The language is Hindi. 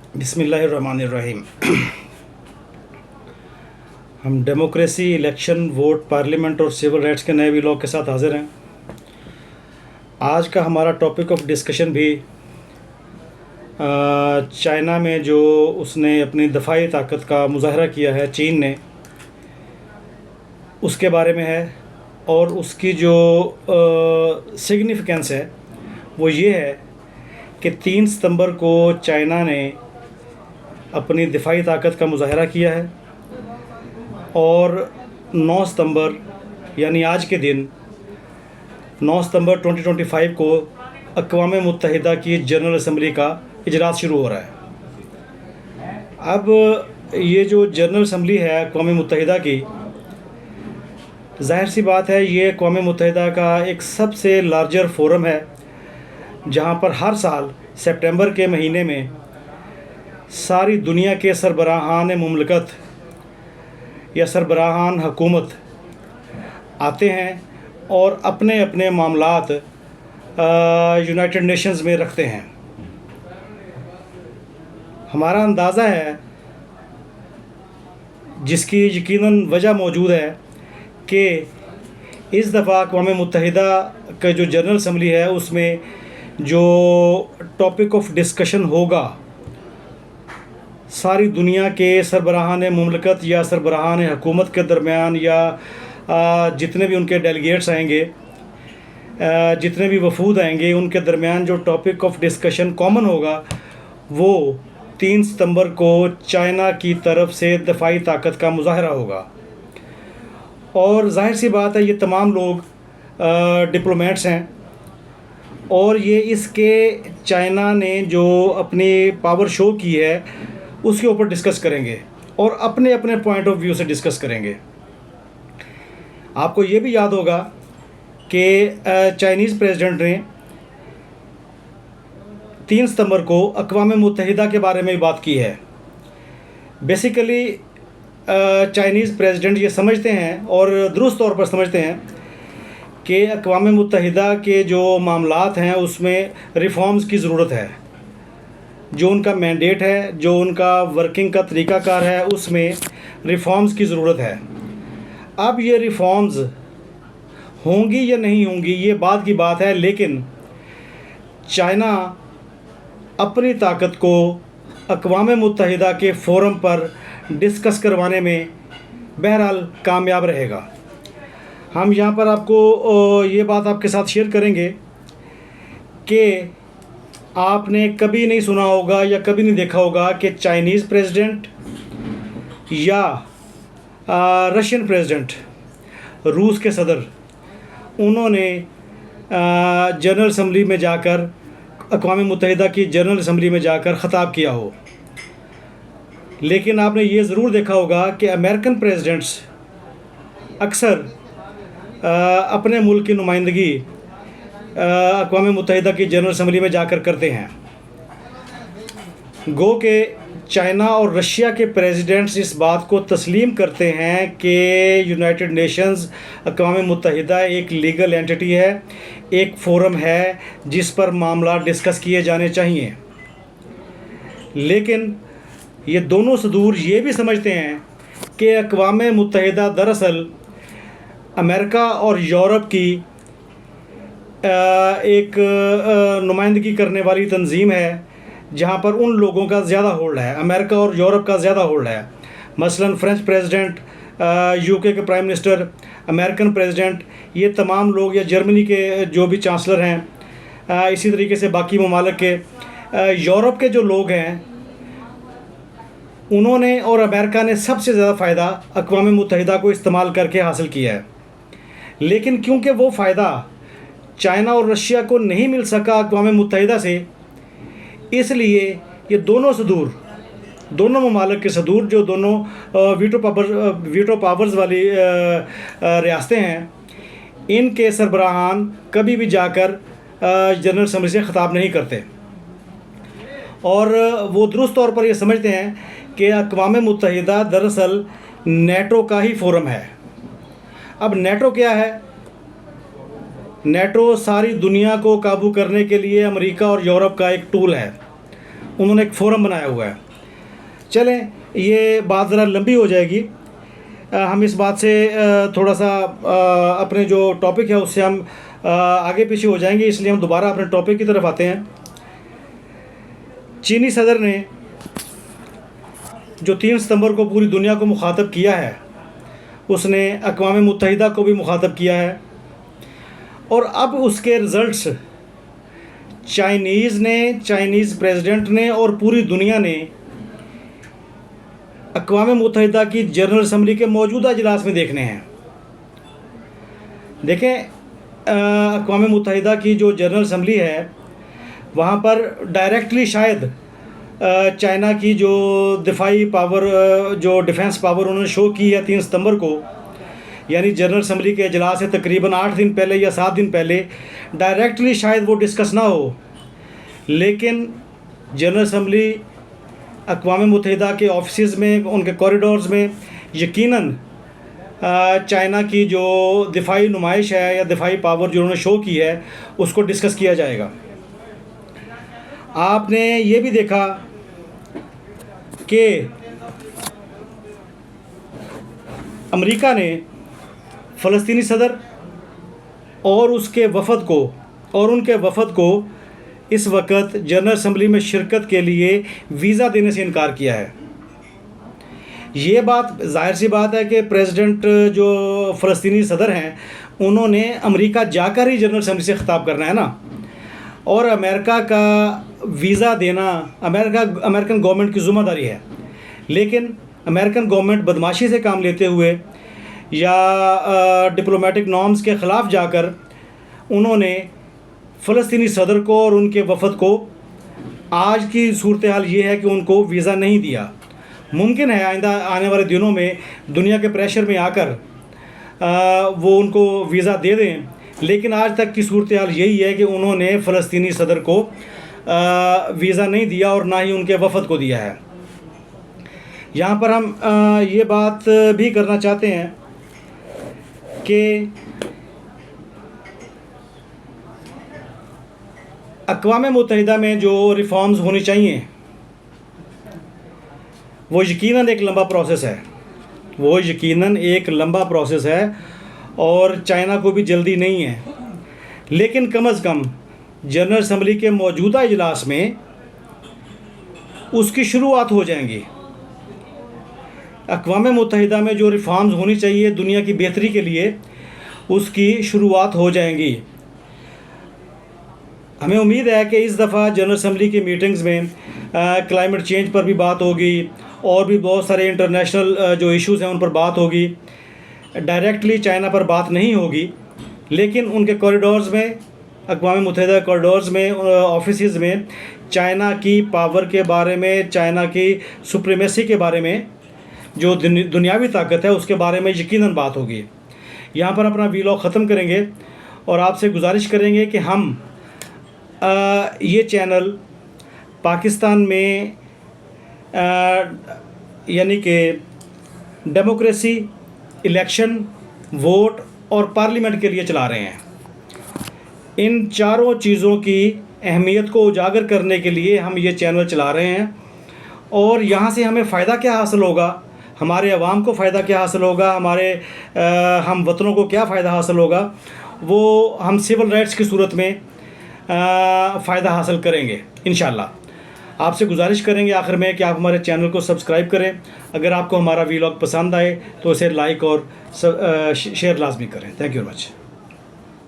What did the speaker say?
बिस्मिल्लाहिर्रहमानिर्रहीम। हम डेमोक्रेसी, इलेक्शन, वोट, पार्लियामेंट और सिविल राइट्स के नए व्लॉग के साथ हाजिर हैं। आज का हमारा टॉपिक ऑफ डिस्कशन भी चाइना में जो उसने अपनी दफ़ाई ताकत का मुज़ाहरा किया है चीन ने, उसके बारे में है। और उसकी जो सिग्निफिकेंस है वो ये है कि 3 सितंबर को चाइना ने अपनी दिफाई ताकत का मुज़ाहरा किया है और 9 सितंबर यानी आज के दिन 9 सितंबर 2025 को अक़वाम मुत्तहिदा की जनरल असम्बली का इजलास शुरू हो रहा है। अब ये जो जनरल असम्बली है अक़वाम मुत्तहिदा की, ज़ाहिर सी बात है ये अक़वाम मुत्तहिदा का एक सबसे लार्जर फोरम है, जहाँ पर हर साल सितंबर के महीने में सारी दुनिया के सरबराहान मुमलकत या सरबराहान हुकूमत आते हैं और अपने अपने मामलात यूनाइटेड नेशंस में रखते हैं। हमारा अंदाज़ा है, जिसकी यकीनन वजह मौजूद है, कि इस दफ़ा अक़वाम मुत्तहिदा का जो जनरल असम्बली है उसमें जो टॉपिक ऑफ डिस्कशन होगा, सारी दुनिया के सरबराहान मुमलकत या सरबराहान हुकूमत के दरमियान या जितने भी उनके डेलीगेट्स आएंगे, जितने भी वफूद आएंगे, उनके दरमियान जो टॉपिक ऑफ डिस्कशन कॉमन होगा वो 3 सितंबर को चाइना की तरफ से दफ़ाई ताकत का मुज़ाहरा होगा। और ज़ाहिर सी बात है ये तमाम लोग डिप्लोमेट्स हैं और ये इसके चाइना ने जो अपनी पावर शो की है उसके ऊपर डिस्कस करेंगे और अपने अपने पॉइंट ऑफ व्यू से डिस्कस करेंगे। आपको ये भी याद होगा कि चाइनीज़ प्रेसिडेंट ने 3 सितंबर को अक़वाम मुत्तहिदा के बारे में बात की है। बेसिकली चाइनीज़ प्रेसिडेंट ये समझते हैं और दुरुस्त तौर पर समझते हैं कि अक़वाम मुत्तहिदा के जो मामलात हैं उसमें रिफ़ॉर्म्स की ज़रूरत है। जो उनका मैंडेट है, जो उनका वर्किंग का तरीक़ाकार है, उसमें रिफ़ॉर्म्स की ज़रूरत है। अब ये रिफ़ॉर्म्स होंगी या नहीं होंगी ये बाद की बात है, लेकिन चाइना अपनी ताकत को अक़वाम मुत्तहिदा के फ़ोरम पर डिस्कस करवाने में बहरहाल कामयाब रहेगा। हम यहाँ पर आपको ये बात आपके साथ शेयर करेंगे कि आपने कभी नहीं सुना होगा या कभी नहीं देखा होगा कि चाइनीज़ प्रेसिडेंट या रशियन प्रेसिडेंट, रूस के सदर, उन्होंने जनरल असम्बली में जाकर, अक़वाम मुत्तहिदा की जनरल असम्बली में जाकर ख़िताब किया हो। लेकिन आपने ये ज़रूर देखा होगा कि अमेरिकन प्रेसिडेंट्स अक्सर अपने मुल्क की नुमाइंदगी अक़वाम मुत्तहिदा की जनरल असम्बली में जाकर करते हैं। गो के चाइना और रशिया के प्रेसिडेंट्स इस बात को तस्लीम करते हैं कि यूनाइटेड नेशंस, अक़वाम मुत्तहिदा एक लीगल एंटिटी है, एक फ़ोरम है जिस पर मामला डिस्कस किए जाने चाहिए। लेकिन ये दोनों सदूर ये भी समझते हैं कि अक़वाम मुत्तहिदा दरअसल अमेरिका और यूरोप की एक नुमाइंदगी करने वाली तंजीम है, जहाँ पर उन लोगों का ज़्यादा होल्ड है, अमेरिका और यूरोप का ज़्यादा होल्ड है। मसलन फ्रेंच प्रेसिडेंट, यूके के प्राइम मिनिस्टर, अमेरिकन प्रेसिडेंट, ये तमाम लोग, या जर्मनी के जो भी चांसलर हैं, इसी तरीके से बाकी ममालिक के, यूरोप के जो लोग हैं, उन्होंने और अमेरिका ने सबसे ज़्यादा फ़ायदा अक़वाम मुत्तहिदा को इस्तेमाल करके हासिल किया है। लेकिन क्योंकि वो फ़ायदा चाइना और रशिया को नहीं मिल सका अक़वाम मुत्तहिदा से, इसलिए ये दोनों सदूर, दोनों ममालिक के सदूर, जो दोनों वीटो पावर्स वाली रियासतें हैं, इनके सरबराहान कभी भी जाकर जनरल असम्बली से ख़िताब नहीं करते। और वो दुरुस्त तौर पर ये समझते हैं कि अक़वाम मुत्तहिदा दरअसल नेटो का ही फ़ोरम है। अब नेटो क्या है? नेटो सारी दुनिया को काबू करने के लिए अमेरिका और यूरोप का एक टूल है। उन्होंने एक फ़ोरम बनाया हुआ है। चलें, ये बात ज़रा लंबी हो जाएगी। हम इस बात से थोड़ा सा अपने जो टॉपिक है उससे हम आगे पीछे हो जाएंगे, इसलिए हम दोबारा अपने टॉपिक की तरफ आते हैं। चीनी सदर ने जो 3 सितंबर को पूरी दुनिया को मुखातब किया है, उसने अक़वाम मुत्तहिदा को भी मुखातब किया है, और अब उसके रिज़ल्ट्स चाइनीज़ प्रेसिडेंट ने और पूरी दुनिया ने अक़वाम मुत्तहिदा की जनरल असम्बली के मौजूदा इजलास में देखने हैं। देखें, अक़वाम मुत्तहिदा की जो जनरल असम्बली है, वहाँ पर डायरेक्टली शायद चाइना की जो दिफाई पावर, जो डिफेंस पावर उन्होंने शो की है 3 सितंबर को, यानी जनरल असम्बली के इजलास से तकरीबन 8 दिन पहले या 7 दिन पहले, डायरेक्टली शायद वो डिस्कस ना हो, लेकिन जनरल असम्बली अक़वाम मुत्तहिदा के ऑफिस में, उनके कॉरिडोर्स में यकीनन चाइना की जो दिफाई नुमाइश है या दिफाई पावर जो उन्होंने शो की है, उसको डिस्कस किया जाएगा। आपने ये भी देखा कि अमेरिका ने फ़लस्तीनी सदर और उनके वफ़द को इस वक्त जनरल असम्बली में शिरकत के लिए वीज़ा देने से इनकार किया है। ये बात ज़ाहिर सी बात है कि प्रेसिडेंट जो फ़लस्तीनी सदर हैं, उन्होंने अमेरिका जाकर ही जनरल असम्बली से ख़िताब करना है ना, और अमेरिका का वीज़ा देना अमेरिकन गवर्नमेंट की ज़िम्मेदारी है। लेकिन अमेरिकन गवर्नमेंट बदमाशी से काम लेते हुए या डिप्लोमेटिक नॉर्म्स के ख़िलाफ़ जाकर उन्होंने फ़लस्तीनी सदर को और उनके वफ़द को, आज की सूरत हाल ये है कि उनको वीज़ा नहीं दिया। मुमकिन है आइंदा आने वाले दिनों में दुनिया के प्रेशर में आकर वो उनको वीज़ा दे दें, लेकिन आज तक की सूरत हाल यही है कि उन्होंने फ़लस्तीनी सदर को वीज़ा नहीं दिया और ना ही उनके वफ़द को दिया है। यहाँ पर हम ये बात भी करना चाहते हैं कि अक़वाम मुत्तहिदा में जो रिफ़ॉर्म्स होनी चाहिए, वो यकीनन एक लंबा प्रोसेस है और चाइना को भी जल्दी नहीं है, लेकिन कम अज़ कम जनरल असम्बली के मौजूदा इजलास में उसकी शुरुआत हो जाएंगी। अक़वाम मुत्तहिदा में जो रिफ़ॉर्म्स होनी चाहिए दुनिया की बेहतरी के लिए, उसकी शुरुआत हो जाएंगी। हमें उम्मीद है कि इस दफ़ा जनरल असम्बली की मीटिंग्स में क्लाइमेट चेंज पर भी बात होगी और भी बहुत सारे इंटरनेशनल जो इश्यूज़ हैं उन पर बात होगी। डायरेक्टली चाइना पर बात नहीं होगी, लेकिन उनके कॉरिडोर्स में, अक़वाम मुत्तहिदा कॉरिडोर्स में, ऑफिसेज़ में चाइना की पावर के बारे में, चाइना की सुप्रीमेसी के बारे में, जो दुनियावी ताकत है उसके बारे में यकीनन बात होगी। यहाँ पर अपना वीलॉग ख़त्म करेंगे और आपसे गुजारिश करेंगे कि हम ये चैनल पाकिस्तान में यानी कि डेमोक्रेसी, इलेक्शन, वोट और पार्लियामेंट के लिए चला रहे हैं। इन चारों चीज़ों की अहमियत को उजागर करने के लिए हम ये चैनल चला रहे हैं, और यहाँ से हमें फ़ायदा क्या हासिल होगा, हमारे अवाम को फ़ायदा क्या हासिल होगा, हमारे हम वतनों को क्या फ़ायदा हासिल होगा, वो हम सिविल राइट्स की सूरत में फ़ायदा हासिल करेंगे इंशाअल्लाह। आपसे गुजारिश करेंगे आखिर में कि आप हमारे चैनल को सब्सक्राइब करें। अगर आपको हमारा वीलॉग पसंद आए तो इसे लाइक और शेयर लाजमी करें। Thank you very much.